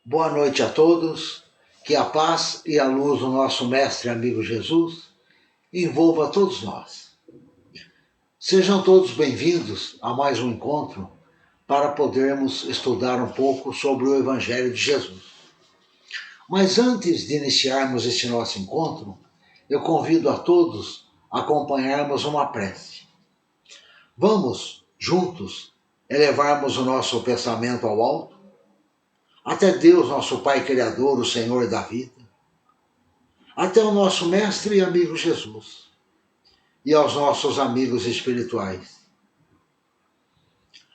Boa noite a todos, que a paz e a luz do nosso Mestre e amigo Jesus envolva a todos nós. Sejam todos bem-vindos a mais um encontro para podermos estudar um pouco sobre o Evangelho de Jesus. Mas antes de iniciarmos este nosso encontro, eu convido a todos a acompanharmos uma prece. Vamos, juntos, elevarmos o nosso pensamento ao alto, até Deus, nosso Pai Criador, o Senhor da vida, até o nosso Mestre e amigo Jesus, e aos nossos amigos espirituais.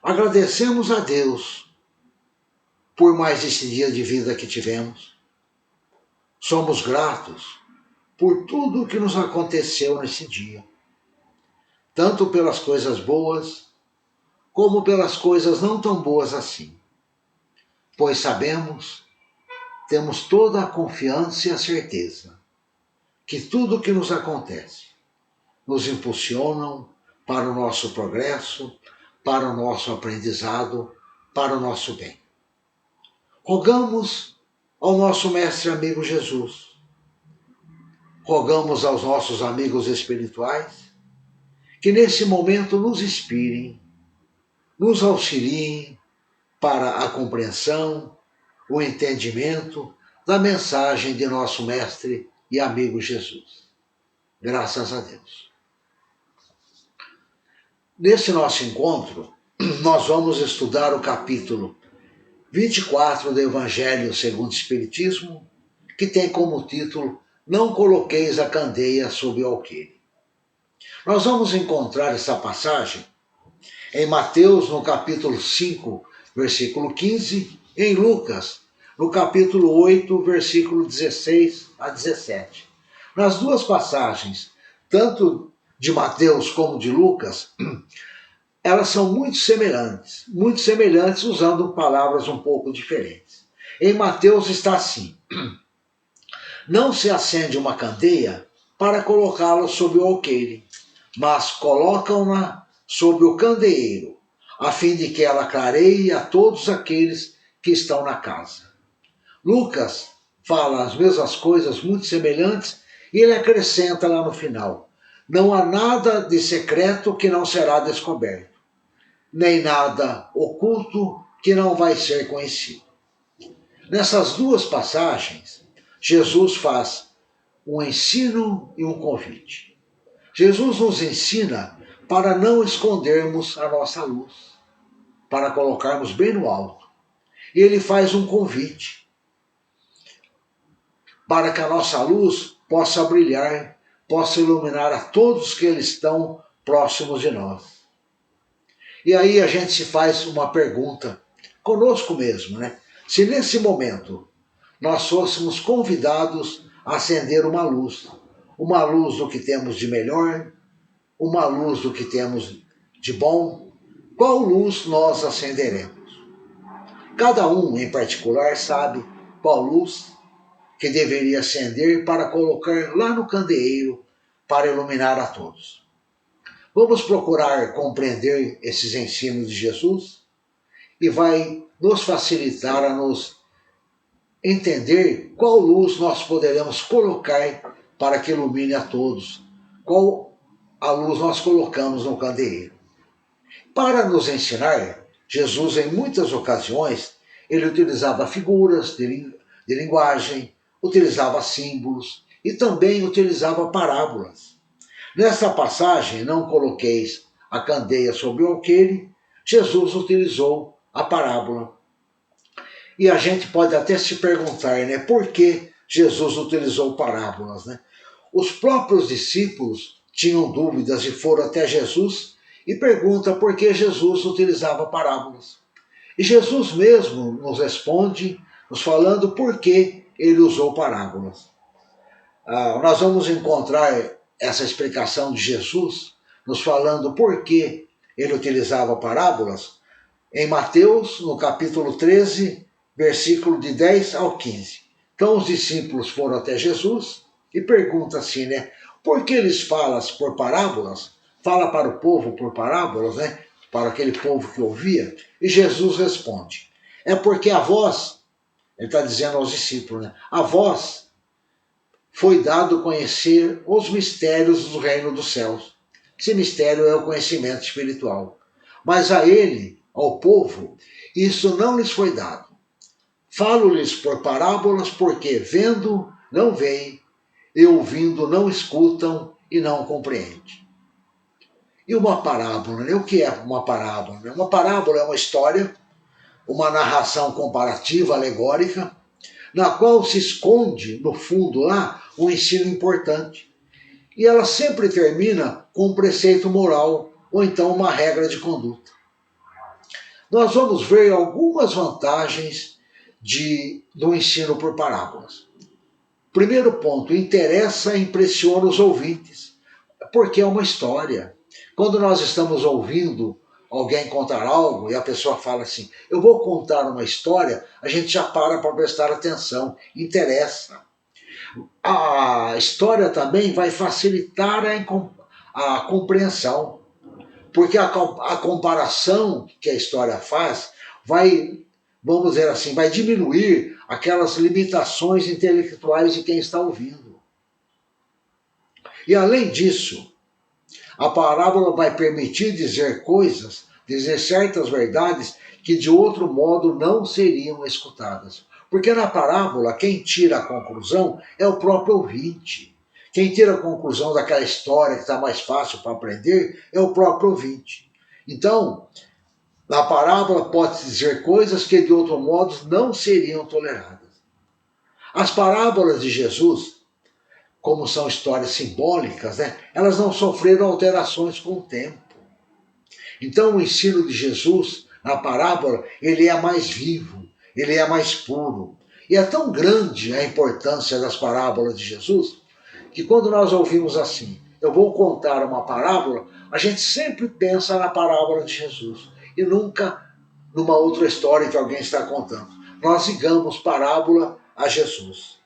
Agradecemos a Deus por mais este dia de vida que tivemos. Somos gratos por tudo o que nos aconteceu nesse dia, tanto pelas coisas boas, como pelas coisas não tão boas assim. Pois sabemos, temos toda a confiança e a certeza que tudo o que nos acontece nos impulsionam para o nosso progresso, para o nosso aprendizado, para o nosso bem. Rogamos ao nosso Mestre amigo Jesus, rogamos aos nossos amigos espirituais, que nesse momento nos inspirem, nos auxiliem para a compreensão, o entendimento da mensagem de nosso Mestre e amigo Jesus. Graças a Deus. Nesse nosso encontro, nós vamos estudar o capítulo 24 do Evangelho segundo o Espiritismo, que tem como título Não coloqueis a candeia sob o alqueire. Nós vamos encontrar essa passagem em Mateus, no capítulo 5, versículo 15, e em Lucas, no capítulo 8, versículo 16 a 17. Nas duas passagens, tanto de Mateus como de Lucas, elas são muito semelhantes usando palavras um pouco diferentes. Em Mateus está assim: não se acende uma candeia para colocá-la sob o alqueire, mas colocam-na sob o candeeiro, a fim de que ela clareie a todos aqueles que estão na casa. Lucas fala as mesmas coisas muito semelhantes e ele acrescenta lá no final: não há nada de secreto que não será descoberto, nem nada oculto que não vai ser conhecido. Nessas duas passagens, Jesus faz um ensino e um convite. Jesus nos ensina para não escondermos a nossa luz, para colocarmos bem no alto. E ele faz um convite para que a nossa luz possa brilhar, possa iluminar a todos que eles estão próximos de nós. E aí a gente se faz uma pergunta conosco mesmo, né? Se nesse momento nós fôssemos convidados a acender uma luz do que temos de melhor, uma luz do que temos de bom, qual luz nós acenderemos? Cada um em particular sabe qual luz que deveria acender para colocar lá no candeeiro para iluminar a todos. Vamos procurar compreender esses ensinos de Jesus e vai nos facilitar a nos entender qual luz nós poderemos colocar para que ilumine a todos, qual a luz nós colocamos no candeeiro. Para nos ensinar, Jesus em muitas ocasiões ele utilizava figuras de linguagem, utilizava símbolos e também utilizava parábolas. Nessa passagem, não coloqueis a candeia sobre o alqueire, Jesus utilizou a parábola. E a gente pode até se perguntar, né, por que Jesus utilizou parábolas, né? Os próprios discípulos tinham dúvidas e foram até Jesus e perguntam por que Jesus utilizava parábolas. E Jesus mesmo nos responde, nos falando por que ele usou parábolas. Nós vamos encontrar essa explicação de Jesus nos falando por que ele utilizava parábolas em Mateus, no capítulo 13, versículo de 10 ao 15. Então os discípulos foram até Jesus e perguntam assim, né? Por que eles falam por parábolas? Fala para o povo por parábolas, né? Para aquele povo que ouvia. E Jesus responde: é porque a vós Ele está dizendo aos discípulos, né? A vós foi dado conhecer os mistérios do reino dos céus. Esse mistério é o conhecimento espiritual. Mas a ele, ao povo, isso não lhes foi dado. Falo-lhes por parábolas, porque vendo não veem, e ouvindo não escutam e não compreendem. E uma parábola, né? O que é uma parábola? Uma parábola é uma história, uma narração comparativa, alegórica, na qual se esconde, no fundo lá, um ensino importante. E ela sempre termina com um preceito moral, ou então uma regra de conduta. Nós vamos ver algumas vantagens do ensino por parábolas. Primeiro ponto, interessa e impressiona os ouvintes, porque é uma história. Quando nós estamos ouvindo alguém contar algo e a pessoa fala assim, eu vou contar uma história, a gente já para prestar atenção, interessa. A história também vai facilitar a compreensão, porque a comparação que a história faz vai, vamos dizer assim, vai diminuir aquelas limitações intelectuais de quem está ouvindo. E além disso, a parábola vai permitir dizer coisas, dizer certas verdades que de outro modo não seriam escutadas. Porque na parábola, quem tira a conclusão é o próprio ouvinte. Quem tira a conclusão daquela história que está mais fácil para aprender é o próprio ouvinte. Então, na parábola pode dizer coisas que de outro modo não seriam toleradas. As parábolas de Jesus, como são histórias simbólicas, né, elas não sofreram alterações com o tempo. Então o ensino de Jesus na parábola, ele é mais vivo, ele é mais puro. E é tão grande a importância das parábolas de Jesus, que quando nós ouvimos assim, eu vou contar uma parábola, a gente sempre pensa na parábola de Jesus e nunca numa outra história que alguém está contando. Nós ligamos parábola a Jesus.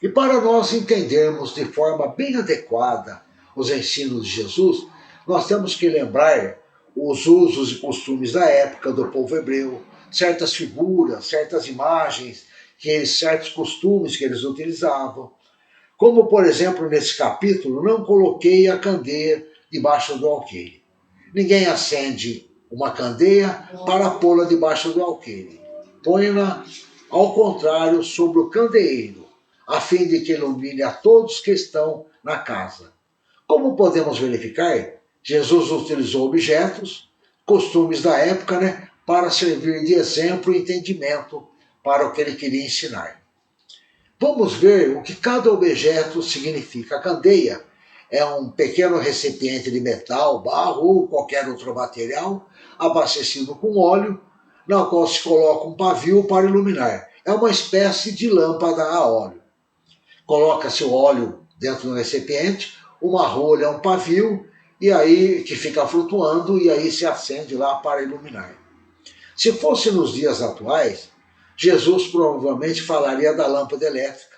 E para nós entendermos de forma bem adequada os ensinos de Jesus, nós temos que lembrar os usos e costumes da época do povo hebreu, certas figuras, certas imagens, certos costumes que eles utilizavam. Como, por exemplo, nesse capítulo, não coloquei a candeia debaixo do alqueire. Ninguém acende uma candeia para pô-la debaixo do alqueire. Põe-na, ao contrário, sobre o candeeiro, a fim de que ilumine a todos que estão na casa. Como podemos verificar, Jesus utilizou objetos, costumes da época, né, para servir de exemplo e entendimento para o que ele queria ensinar. Vamos ver o que cada objeto significa. A candeia é um pequeno recipiente de metal, barro ou qualquer outro material abastecido com óleo, na qual se coloca um pavio para iluminar. É uma espécie de lâmpada a óleo. Coloca-se o óleo dentro do recipiente, uma rolha, um pavio, e aí que fica flutuando e aí se acende lá para iluminar. Se fosse nos dias atuais, Jesus provavelmente falaria da lâmpada elétrica.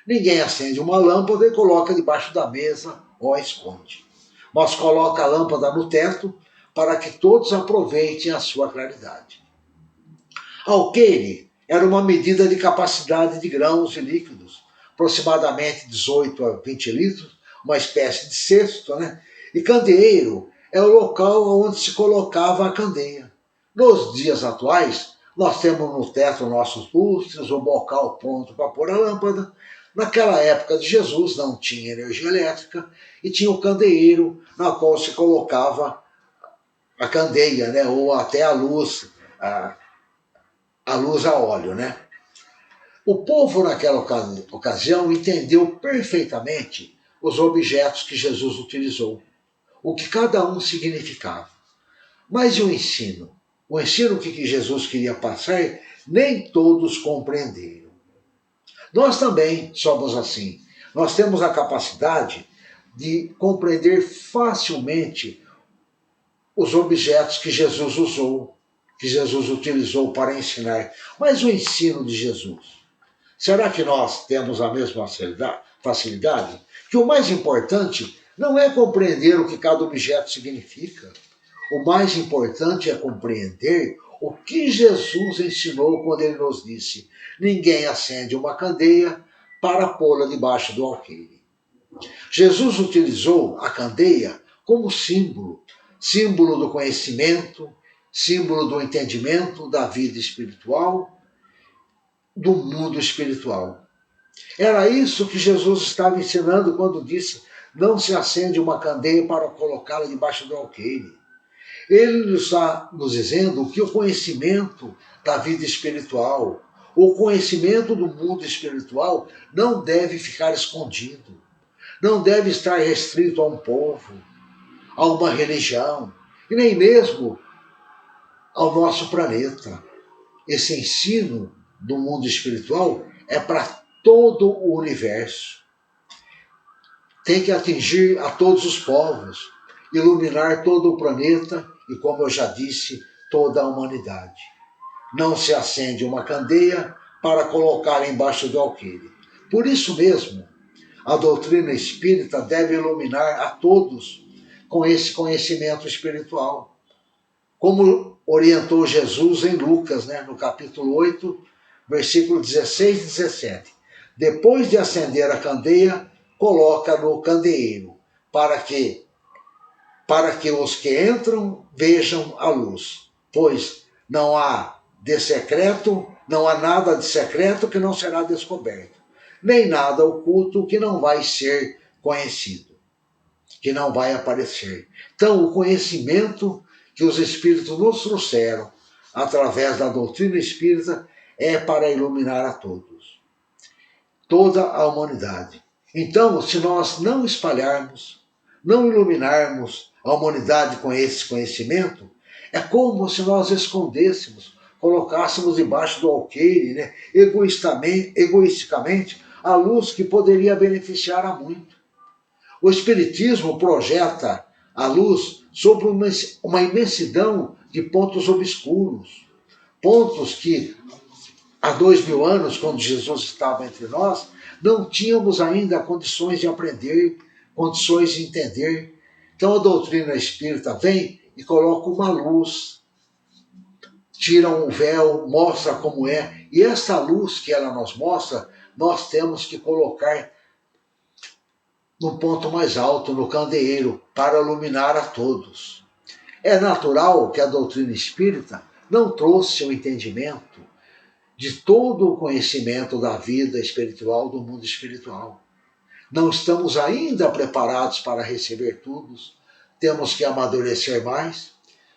Ninguém acende uma lâmpada e coloca debaixo da mesa ou a esconde. Mas coloca a lâmpada no teto para que todos aproveitem a sua claridade. Alqueire era uma medida de capacidade de grãos e líquidos, aproximadamente 18 a 20 litros, uma espécie de cesto, né? E candeeiro é o local onde se colocava a candeia. Nos dias atuais, nós temos no teto nossos lustres, o bocal pronto para pôr a lâmpada. Naquela época de Jesus não tinha energia elétrica e tinha o candeeiro na qual se colocava a candeia, né? Ou até a luz a óleo, né? O povo naquela ocasião entendeu perfeitamente os objetos que Jesus utilizou, o que cada um significava. Mas e o ensino? O ensino que Jesus queria passar, nem todos compreenderam. Nós também somos assim. Nós temos a capacidade de compreender facilmente os objetos que Jesus usou, que Jesus utilizou para ensinar. Mas o ensino de Jesus, será que nós temos a mesma facilidade? Que o mais importante não é compreender o que cada objeto significa. O mais importante é compreender o que Jesus ensinou quando ele nos disse: ninguém acende uma candeia para pô-la debaixo do alqueire. Jesus utilizou a candeia como símbolo, símbolo do conhecimento, símbolo do entendimento da vida espiritual, do mundo espiritual. Era isso que Jesus estava ensinando quando disse: não se acende uma candeia para colocá-la debaixo do alqueire. Ele está nos dizendo que o conhecimento da vida espiritual, o conhecimento do mundo espiritual não deve ficar escondido, não deve estar restrito a um povo, a uma religião, e nem mesmo ao nosso planeta. Esse ensino do mundo espiritual é para todo o universo. Tem que atingir a todos os povos, iluminar todo o planeta e, como eu já disse, toda a humanidade. Não se acende uma candeia para colocar embaixo do alqueire. Por isso mesmo, a doutrina espírita deve iluminar a todos com esse conhecimento espiritual. Como orientou Jesus em Lucas, no capítulo 8, versículo 16 e 17. Depois de acender a candeia, coloca no candeeiro, para que os que entram vejam a luz. Pois não há nada de secreto que não será descoberto, nem nada oculto que não vai ser conhecido, que não vai aparecer. Então, o conhecimento que os Espíritos nos trouxeram através da doutrina espírita é para iluminar a todos, toda a humanidade. Então, se nós não espalharmos, não iluminarmos a humanidade com esse conhecimento, é como se nós escondêssemos, colocássemos debaixo do alqueire, egoisticamente, a luz que poderia beneficiar a muito. O Espiritismo projeta a luz sobre uma imensidão de pontos obscuros, pontos que há 2000 anos, quando Jesus estava entre nós, não tínhamos ainda condições de aprender, condições de entender. Então a doutrina espírita vem e coloca uma luz, tira um véu, mostra como é, e essa luz que ela nos mostra, nós temos que colocar no ponto mais alto, no candeeiro, para iluminar a todos. É natural que a doutrina espírita não trouxe o entendimento de todo o conhecimento da vida espiritual, do mundo espiritual. Não estamos ainda preparados para receber tudo, temos que amadurecer mais.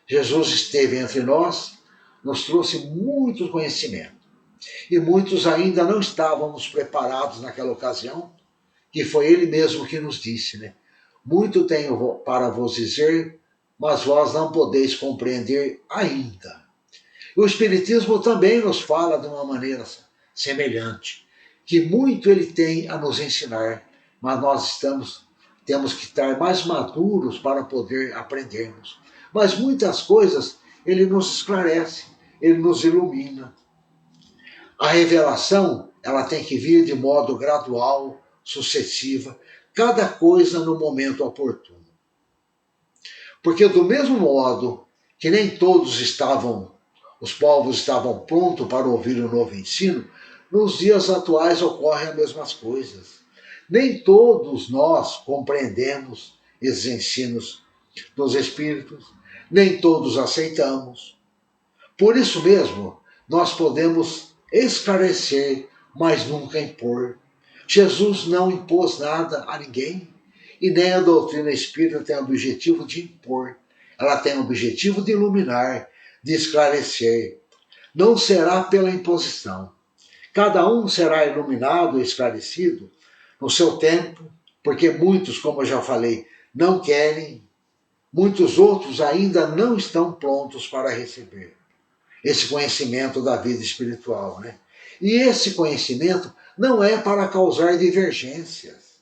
Jesus esteve entre nós, nos trouxe muito conhecimento, e muitos ainda não estávamos preparados naquela ocasião, que foi ele mesmo que nos disse, muito tenho para vos dizer, mas vós não podeis compreender ainda. O Espiritismo também nos fala de uma maneira semelhante, que muito ele tem a nos ensinar, mas nós temos que estar mais maduros para poder aprendermos. Mas muitas coisas ele nos esclarece, ele nos ilumina. A revelação, ela tem que vir de modo gradual, sucessiva, cada coisa no momento oportuno. Porque do mesmo modo que nem todos os povos estavam prontos para ouvir o novo ensino, nos dias atuais ocorrem as mesmas coisas. Nem todos nós compreendemos esses ensinos dos Espíritos, nem todos aceitamos. Por isso mesmo, nós podemos esclarecer, mas nunca impor. Jesus não impôs nada a ninguém, e nem a doutrina espírita tem o objetivo de impor. Ela tem o objetivo de iluminar, de esclarecer. Não será pela imposição. Cada um será iluminado e esclarecido no seu tempo, porque muitos, como eu já falei, não querem, muitos outros ainda não estão prontos para receber esse conhecimento da vida espiritual, E esse conhecimento não é para causar divergências.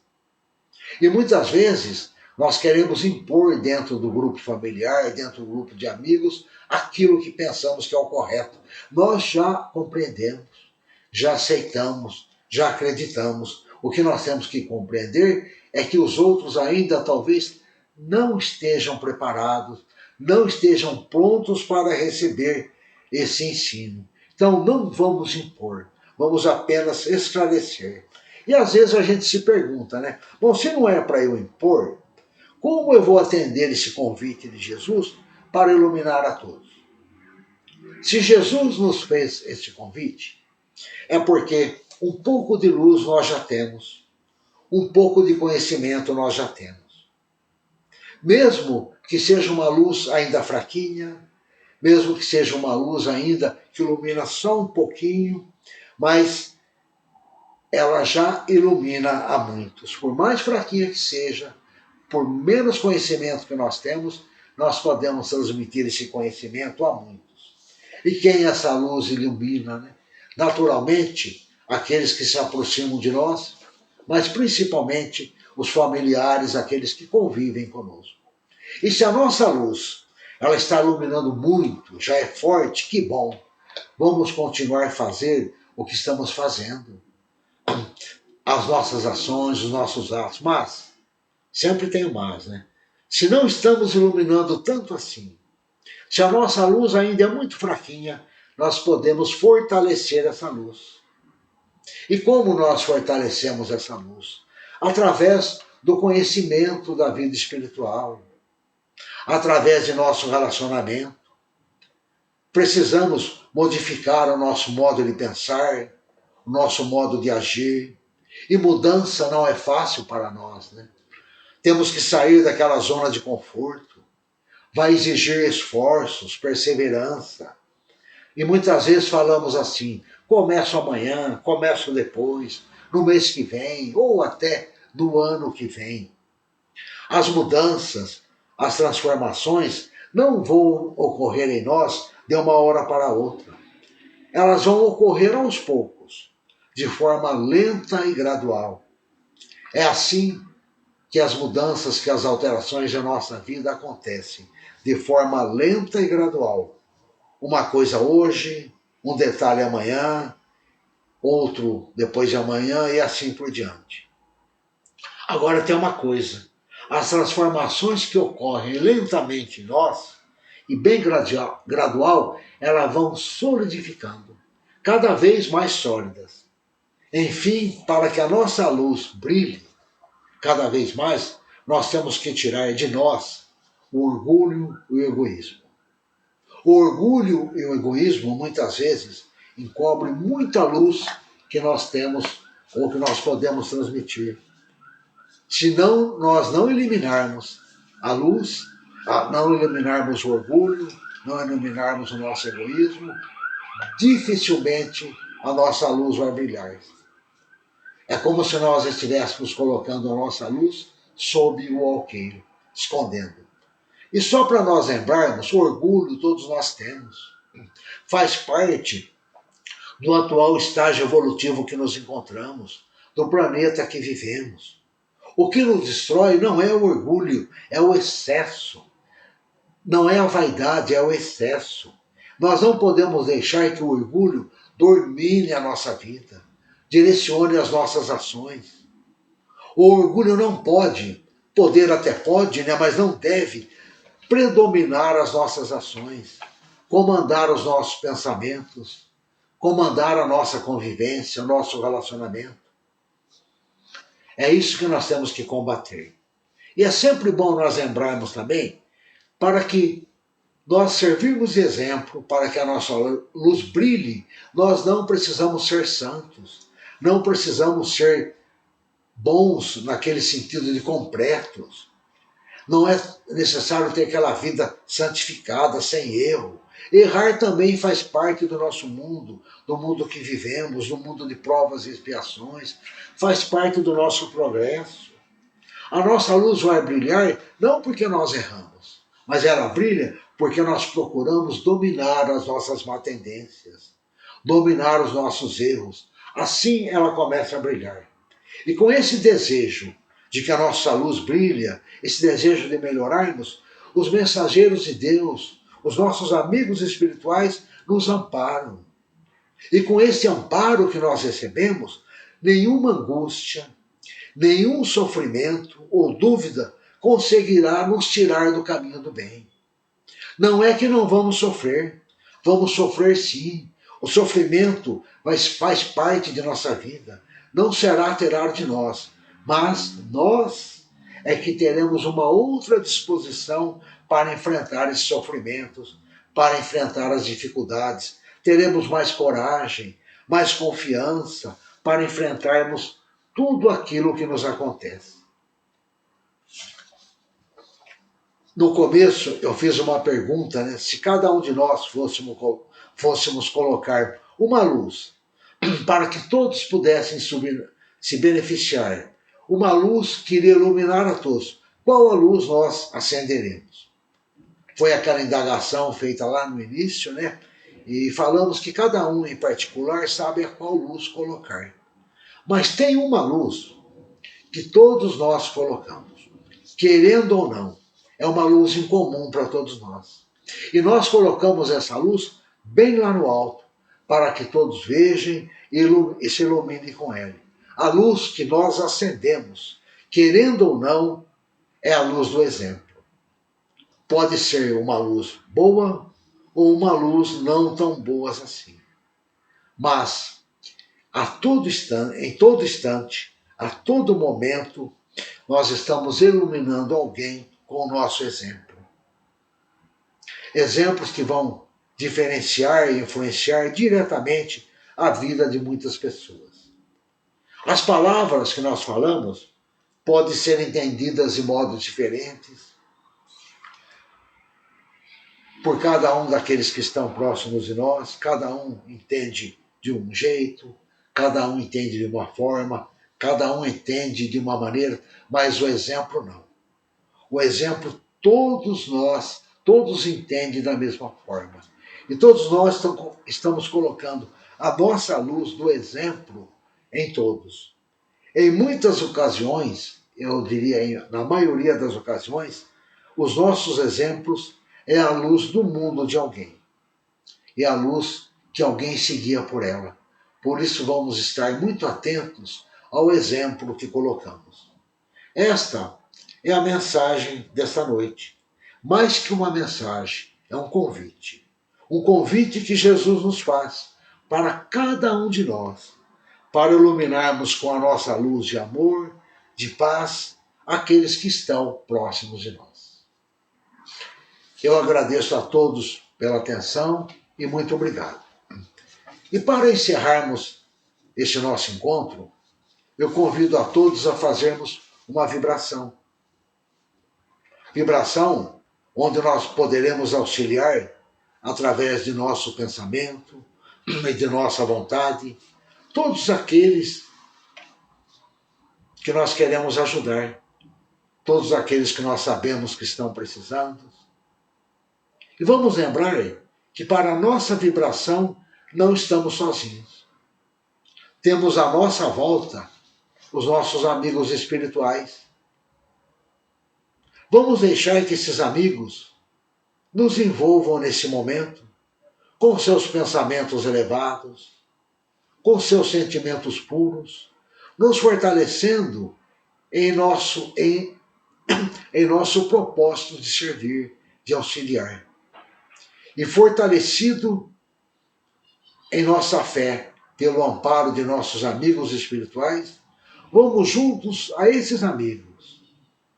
E muitas vezes nós queremos impor dentro do grupo familiar, dentro do grupo de amigos, aquilo que pensamos que é o correto. Nós já compreendemos, já aceitamos, já acreditamos. O que nós temos que compreender é que os outros ainda talvez não estejam preparados, não estejam prontos para receber esse ensino. Então não vamos impor, vamos apenas esclarecer. E às vezes a gente se pergunta, né? Bom, se não é para eu impor, como eu vou atender esse convite de Jesus para iluminar a todos? Se Jesus nos fez esse convite, é porque um pouco de luz nós já temos, um pouco de conhecimento nós já temos. Mesmo que seja uma luz ainda fraquinha, mesmo que seja uma luz ainda que ilumina só um pouquinho, mas ela já ilumina a muitos. Por mais fraquinha que seja, por menos conhecimento que nós temos, nós podemos transmitir esse conhecimento a muitos. E quem essa luz ilumina, né? Naturalmente, aqueles que se aproximam de nós, mas principalmente os familiares, aqueles que convivem conosco. E se a nossa luz ela está iluminando muito, já é forte, que bom. Vamos continuar a fazer o que estamos fazendo. As nossas ações, os nossos atos. Mas, sempre tem o mas, né? Se não estamos iluminando tanto assim, se a nossa luz ainda é muito fraquinha, nós podemos fortalecer essa luz. E como nós fortalecemos essa luz? Através do conhecimento da vida espiritual, através de nosso relacionamento. Precisamos modificar o nosso modo de pensar, o nosso modo de agir. E mudança não é fácil para nós, né? Temos que sair daquela zona de conforto. Vai exigir esforços, perseverança. E muitas vezes falamos assim: começo amanhã, começo depois, no mês que vem, ou até no ano que vem. As mudanças, as transformações não vão ocorrer em nós de uma hora para outra. Elas vão ocorrer aos poucos, de forma lenta e gradual. É assim que as mudanças, que as alterações da nossa vida acontecem, de forma lenta e gradual. Uma coisa hoje, um detalhe amanhã, outro depois de amanhã e assim por diante. Agora tem uma coisa: as transformações que ocorrem lentamente em nós, e bem gradual, elas vão solidificando, cada vez mais sólidas. Enfim, para que a nossa luz brilhe cada vez mais, nós temos que tirar de nós o orgulho e o egoísmo. O orgulho e o egoísmo, muitas vezes, encobrem muita luz que nós temos ou que nós podemos transmitir. Se não, nós não eliminarmos a luz, não eliminarmos o orgulho, não eliminarmos o nosso egoísmo, dificilmente a nossa luz vai brilhar. É como se nós estivéssemos colocando a nossa luz sob o alqueire, escondendo. E só para nós lembrarmos, o orgulho todos nós temos. Faz parte do atual estágio evolutivo que nos encontramos, do planeta que vivemos. O que nos destrói não é o orgulho, é o excesso. Não é a vaidade, é o excesso. Nós não podemos deixar que o orgulho domine a nossa vida, direcione as nossas ações. O orgulho não pode, poder até pode, né, mas não deve predominar as nossas ações, comandar os nossos pensamentos, comandar a nossa convivência, o nosso relacionamento. É isso que nós temos que combater. E é sempre bom nós lembrarmos também, para que nós servirmos de exemplo, para que a nossa luz brilhe, nós não precisamos ser santos, não precisamos ser bons naquele sentido de completos. Não é necessário ter aquela vida santificada, sem erro. Errar também faz parte do nosso mundo, do mundo que vivemos, do mundo de provas e expiações, faz parte do nosso progresso. A nossa luz vai brilhar não porque nós erramos, mas ela brilha porque nós procuramos dominar as nossas má tendências, dominar os nossos erros. Assim ela começa a brilhar. E com esse desejo de que a nossa luz brilha, esse desejo de melhorarmos, os mensageiros de Deus, os nossos amigos espirituais, nos amparam. E com esse amparo que nós recebemos, nenhuma angústia, nenhum sofrimento ou dúvida conseguirá nos tirar do caminho do bem. Não é que não vamos sofrer. Vamos sofrer sim. O sofrimento faz parte de nossa vida. Não será tirado de nós. Mas nós é que teremos uma outra disposição para enfrentar esses sofrimentos, para enfrentar as dificuldades. Teremos mais coragem, mais confiança para enfrentarmos tudo aquilo que nos acontece. No começo eu fiz uma pergunta, né? Se cada um de nós fôssemos colocar uma luz para que todos pudessem se beneficiar, uma luz que iria iluminar a todos, qual a luz nós acenderemos? Foi aquela indagação feita lá no início, né? E falamos que cada um em particular sabe a qual luz colocar. Mas tem uma luz que todos nós colocamos, querendo ou não. É uma luz em comum para todos nós. E nós colocamos essa luz bem lá no alto, para que todos vejam e se iluminem com ela. A luz que nós acendemos, querendo ou não, é a luz do exemplo. Pode ser uma luz boa ou uma luz não tão boa assim. Mas em todo instante, a todo momento, nós estamos iluminando alguém com o nosso exemplo. Exemplos que vão diferenciar e influenciar diretamente a vida de muitas pessoas. As palavras que nós falamos podem ser entendidas de modos diferentes por cada um daqueles que estão próximos de nós, cada um entende de um jeito, cada um entende de uma forma, cada um entende de uma maneira, mas o exemplo não. O exemplo todos entendem da mesma forma. E todos nós estamos colocando a nossa luz do exemplo em todos. Em muitas ocasiões, eu diria na maioria das ocasiões, os nossos exemplos é a luz do mundo de alguém. É a luz que alguém seguia por ela. Por isso vamos estar muito atentos ao exemplo que colocamos. Esta é a mensagem desta noite. Mais que uma mensagem, é um convite. Um convite que Jesus nos faz para cada um de nós, para iluminarmos com a nossa luz de amor, de paz, aqueles que estão próximos de nós. Eu agradeço a todos pela atenção e muito obrigado. E para encerrarmos este nosso encontro, eu convido a todos a fazermos uma vibração. Vibração onde nós poderemos auxiliar através de nosso pensamento e de nossa vontade todos aqueles que nós queremos ajudar, todos aqueles que nós sabemos que estão precisando. E vamos lembrar que para a nossa vibração não estamos sozinhos. Temos à nossa volta os nossos amigos espirituais. Vamos deixar que esses amigos nos envolvam nesse momento com seus pensamentos elevados, com seus sentimentos puros, nos fortalecendo em nosso propósito de servir, de auxiliar. E fortalecido em nossa fé, pelo amparo de nossos amigos espirituais, vamos juntos a esses amigos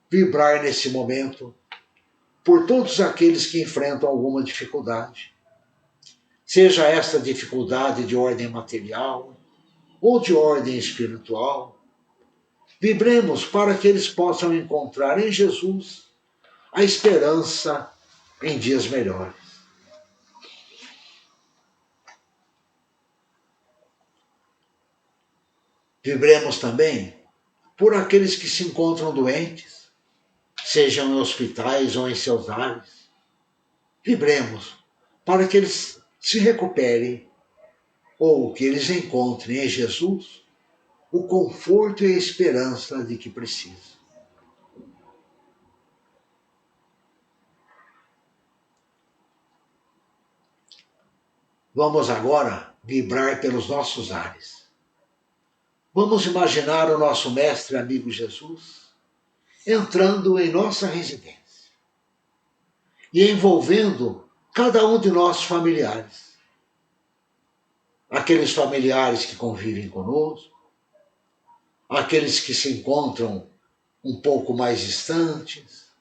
vibrar nesse momento por todos aqueles que enfrentam alguma dificuldade. Seja esta dificuldade de ordem material ou de ordem espiritual, vibremos para que eles possam encontrar em Jesus a esperança em dias melhores. Vibremos também por aqueles que se encontram doentes, sejam em hospitais ou em seus lares. Vibremos para que eles se recuperem ou que eles encontrem em Jesus o conforto e a esperança de que precisam. Vamos agora vibrar pelos nossos ares. Vamos imaginar o nosso mestre amigo Jesus entrando em nossa residência e envolvendo cada um de nossos familiares. Aqueles familiares que convivem conosco, aqueles que se encontram um pouco mais distantes,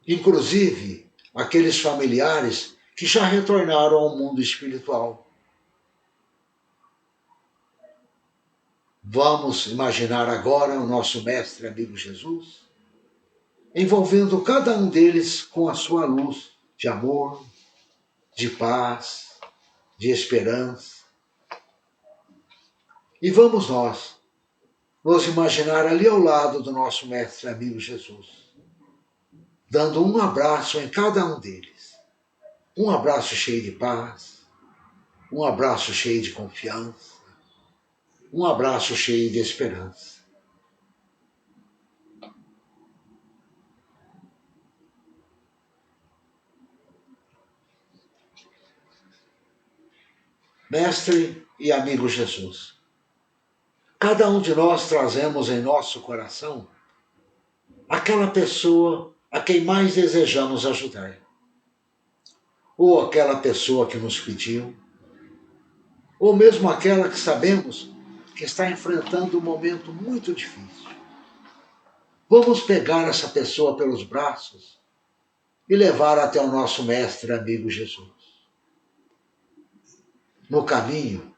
inclusive aqueles familiares que já retornaram ao mundo espiritual. Vamos imaginar agora o nosso mestre amigo Jesus, envolvendo cada um deles com a sua luz de amor, de paz, de esperança. E vamos nós nos imaginar ali ao lado do nosso mestre amigo Jesus, dando um abraço em cada um deles. Um abraço cheio de paz, um abraço cheio de confiança, um abraço cheio de esperança. Mestre e amigo Jesus, cada um de nós trazemos em nosso coração aquela pessoa a quem mais desejamos ajudar, ou aquela pessoa que nos pediu, ou mesmo aquela que sabemos que está enfrentando um momento muito difícil. Vamos pegar essa pessoa pelos braços e levar até o nosso mestre amigo Jesus. No caminho,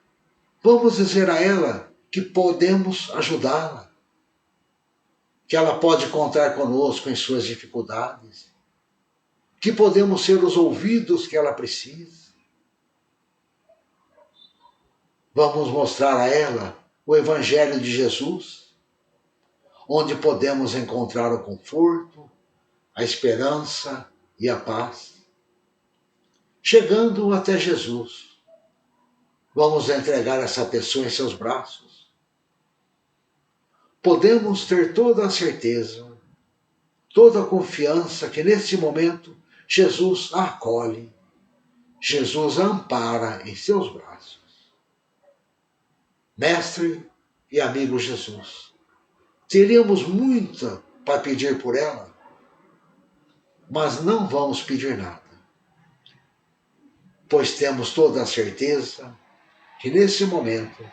vamos dizer a ela que podemos ajudá-la, que ela pode contar conosco em suas dificuldades, que podemos ser os ouvidos que ela precisa. Vamos mostrar a ela o Evangelho de Jesus, onde podemos encontrar o conforto, a esperança e a paz. Chegando até Jesus, vamos entregar essa pessoa em seus braços. Podemos ter toda a certeza, toda a confiança que neste momento Jesus a acolhe, Jesus a ampara em seus braços. Mestre e amigo Jesus, teríamos muita para pedir por ela, mas não vamos pedir nada, pois temos toda a certeza que nesse momento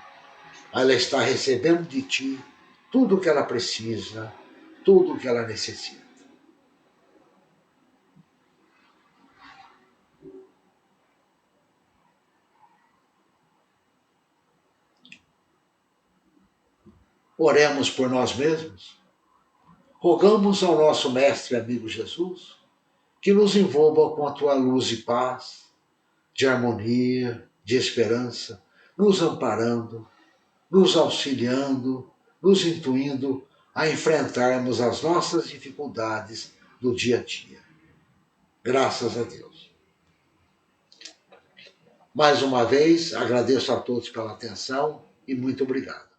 ela está recebendo de ti tudo o que ela precisa, tudo o que ela necessita. Oremos por nós mesmos. Rogamos ao nosso mestre amigo Jesus que nos envolva com a tua luz e paz, de harmonia, de esperança, nos amparando, nos auxiliando, nos intuindo a enfrentarmos as nossas dificuldades do dia a dia. Graças a Deus. Mais uma vez, agradeço a todos pela atenção e muito obrigado.